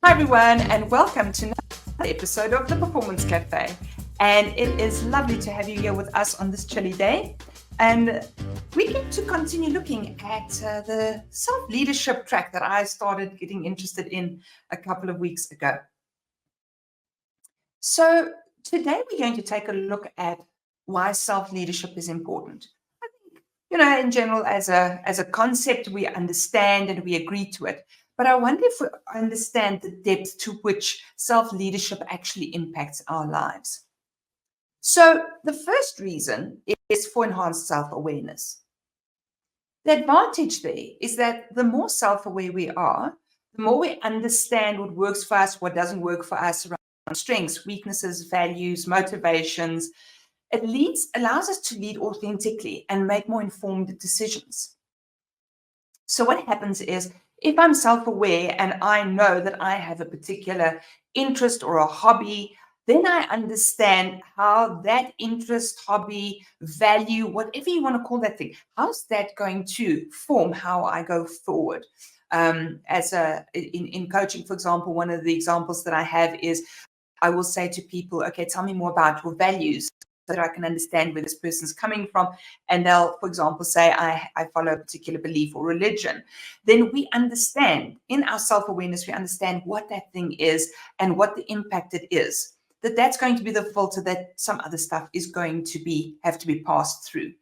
Hi, everyone, and welcome to another episode of the Performance Cafe. And it is lovely to have you here with us on this chilly day. And we get to continue looking at the self-leadership track that I started getting interested in a couple of weeks ago. So today we're going to take a look at why self-leadership is important. I think, in general, as a concept, we understand and we agree to it. But I wonder if we understand the depth to which self-leadership actually impacts our lives. So the first reason is for enhanced self-awareness. The advantage there is that the more self-aware we are, the more we understand what works for us, what doesn't work for us, around strengths, weaknesses, values, motivations. It allows us to lead authentically and make more informed decisions. So what happens is, if I'm self-aware and I know that I have a particular interest or a hobby, then I understand how that interest, hobby, value, whatever you want to call that thing, how's that going to form how I go forward? In coaching, for example, one of the examples that I have is I will say to people, okay, tell me more about your values so that I can understand where this person's coming from. And they'll, for example, say, I follow a particular belief or religion. Then we understand in our self-awareness, we understand what that thing is and what the impact it is. That's going to be the filter that some other stuff is going to have to be passed through.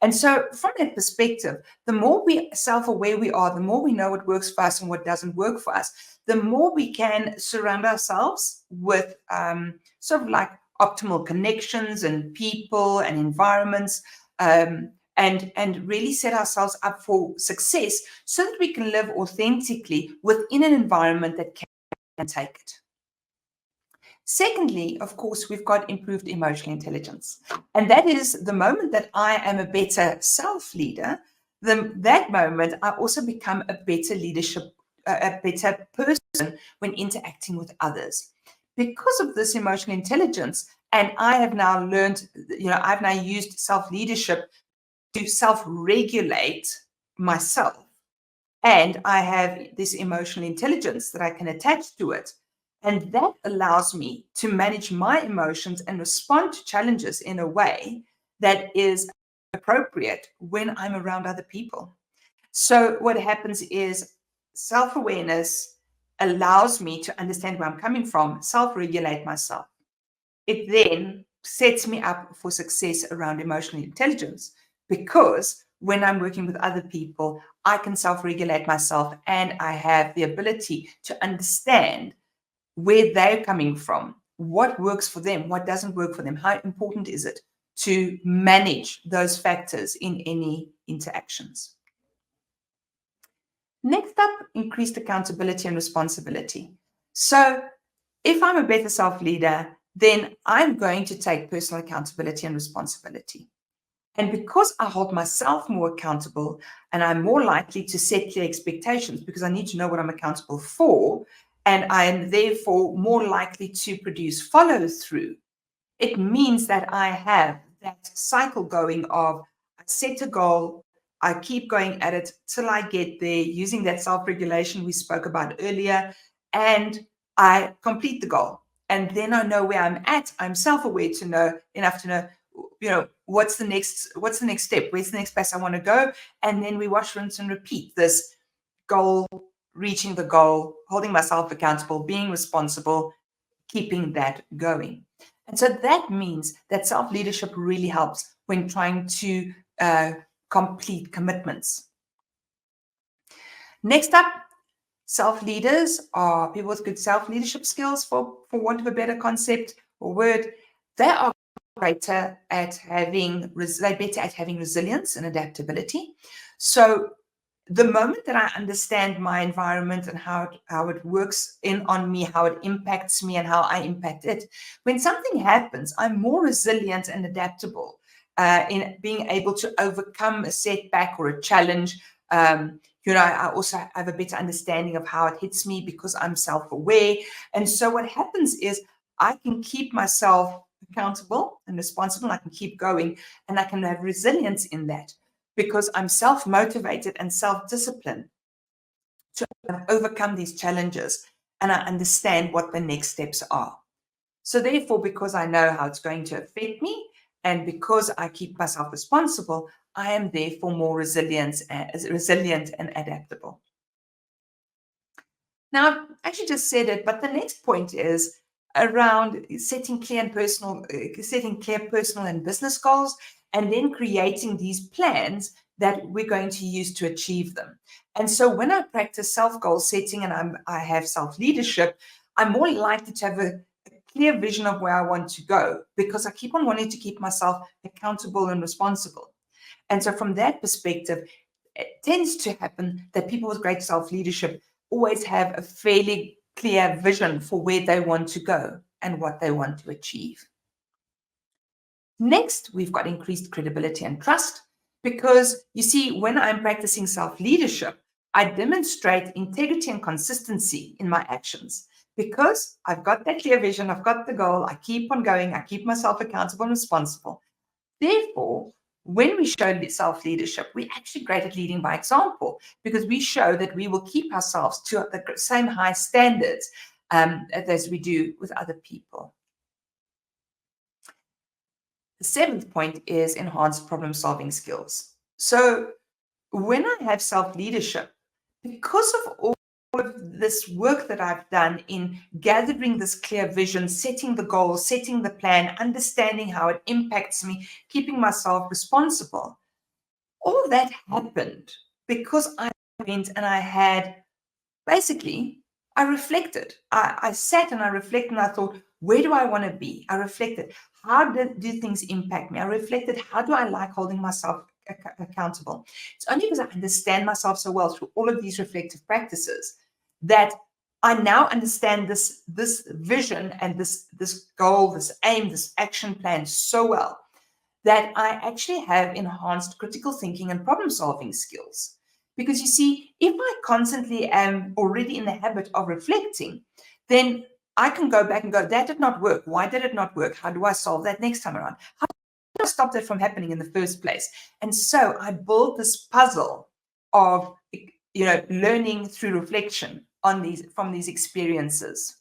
And so from that perspective, the more self-aware we are, the more we know what works for us and what doesn't work for us, the more we can surround ourselves with sort of like optimal connections and people and environments, and really set ourselves up for success so that we can live authentically within an environment that can take it. Secondly, of course, we've got improved emotional intelligence. And that is the moment that I am a better self-leader, that moment I also become a better person when interacting with others. Because of this emotional intelligence, and I have now learned, I've now used self-leadership to self-regulate myself. And I have this emotional intelligence that I can attach to it. And that allows me to manage my emotions and respond to challenges in a way that is appropriate when I'm around other people. So what happens is self-awareness allows me to understand where I'm coming from, self-regulate myself. It then sets me up for success around emotional intelligence, because when I'm working with other people, I can self-regulate myself and I have the ability to understand where they're coming from, what works for them, what doesn't work for them, how important is it to manage those factors in any interactions. Next up, increased accountability and responsibility. So if I'm a better self-leader, then I'm going to take personal accountability and responsibility. And because I hold myself more accountable and I'm more likely to set clear expectations because I need to know what I'm accountable for, and I am therefore more likely to produce follow through, it means that I have that cycle going of I set a goal, I keep going at it till I get there using that self-regulation we spoke about earlier, and I complete the goal. And then I know where I'm at. I'm self-aware enough to know, what's the next step? Where's the next place I want to go? And then we wash, rinse, and repeat this goal, reaching the goal, holding myself accountable, being responsible, keeping that going. And so that means that self-leadership really helps when trying to complete commitments. Next up, self-leaders are people with good self-leadership skills, for want of a better concept or word. They are better at having resilience and adaptability. So the moment that I understand my environment and how it works on me, how it impacts me and how I impact it, when something happens, I'm more resilient and adaptable in being able to overcome a setback or a challenge. I also have a better understanding of how it hits me because I'm self-aware. And so what happens is I can keep myself accountable and responsible. I can keep going and I can have resilience in that, because I'm self-motivated and self-disciplined to overcome these challenges. and I understand what the next steps are. So therefore, because I know how it's going to affect me, and because I keep myself responsible, I am therefore more resilient and adaptable. Now, I've actually just said it, but the next point is around setting clear personal and business goals, and then creating these plans that we're going to use to achieve them. And so when I practice self-goal setting and I have self-leadership, I'm more likely to have a clear vision of where I want to go, because I keep on wanting to keep myself accountable and responsible. And so from that perspective, it tends to happen that people with great self-leadership always have a fairly clear vision for where they want to go and what they want to achieve. Next, we've got increased credibility and trust, because you see, when I'm practicing self-leadership, I demonstrate integrity and consistency in my actions, because I've got that clear vision, I've got the goal, I keep on going, I keep myself accountable and responsible. Therefore, when we show self-leadership, we're actually great at leading by example, because we show that we will keep ourselves to the same high standards as we do with other people. The seventh point is enhanced problem-solving skills. So when I have self-leadership, because of all of this work that I've done in gathering this clear vision, setting the goal, setting the plan, understanding how it impacts me, keeping myself responsible, all of that happened because I went and I had, basically, I reflected. I sat and I reflected and I thought, where do I want to be? I reflected, how do things impact me? I reflected, how do I like holding myself accountable? It's only because I understand myself so well through all of these reflective practices that I now understand this vision and this goal, this aim, this action plan so well, that I actually have enhanced critical thinking and problem solving skills. Because you see, if I constantly am already in the habit of reflecting, then I can go back and go, that did not work. Why did it not work? How do I solve that next time around? How do I stop that from happening in the first place? And so I build this puzzle of, learning through reflection from these experiences.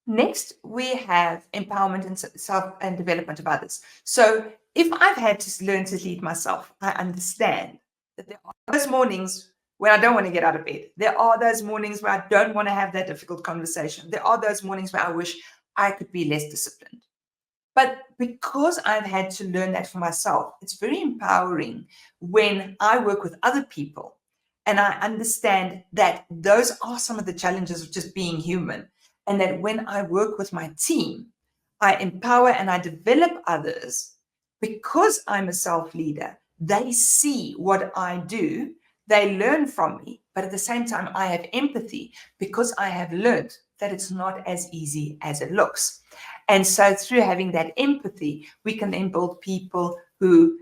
Next, we have empowerment and self and development of others. So if I've had to learn to lead myself, I understand that there are those mornings when I don't want to get out of bed. There are those mornings where I don't want to have that difficult conversation. There are those mornings where I wish I could be less disciplined. But because I've had to learn that for myself, it's very empowering when I work with other people and I understand that those are some of the challenges of just being human. And that when I work with my team, I empower and I develop others because I'm a self-leader. They see what I do, they learn from me, but at the same time, I have empathy because I have learned that it's not as easy as it looks. And so through having that empathy, we can then build people who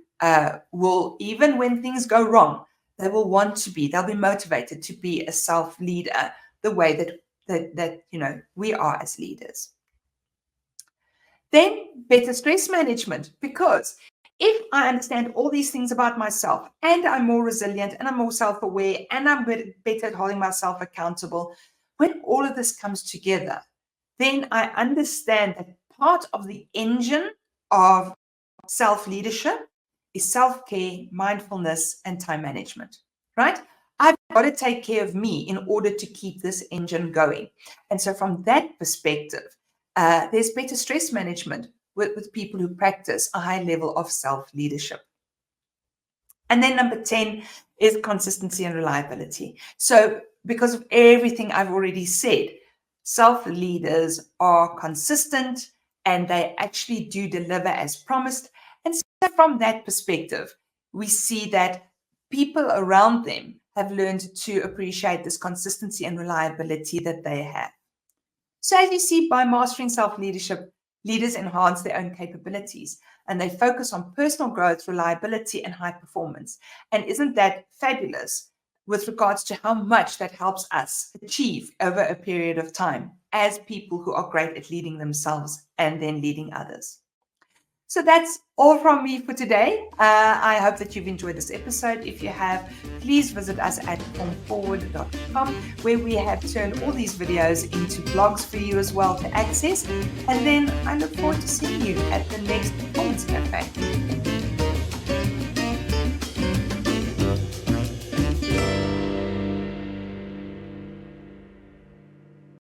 will, even when things go wrong, they will want to be, they'll be motivated to be a self-leader the way that we are as leaders. Then better stress management, because if I understand all these things about myself and I'm more resilient and I'm more self-aware and I'm better at holding myself accountable, when all of this comes together, then I understand that part of the engine of self-leadership is self-care, mindfulness, and time management, right? I've got to take care of me in order to keep this engine going. And so from that perspective, there's better stress management with people who practice a high level of self-leadership. And then number 10 is consistency and reliability. So because of everything I've already said, self-leaders are consistent and they actually do deliver as promised. And so from that perspective, we see that people around them have learned to appreciate this consistency and reliability that they have. So as you see, by mastering self-leadership, leaders enhance their own capabilities and they focus on personal growth, reliability, and high performance. And isn't that fabulous with regards to how much that helps us achieve over a period of time as people who are great at leading themselves and then leading others? So that's all from me for today. I hope that you've enjoyed this episode. If you have, please visit us at formforward.com, where we have turned all these videos into blogs for you as well to access. And then I look forward to seeing you at the next Performance Cafe.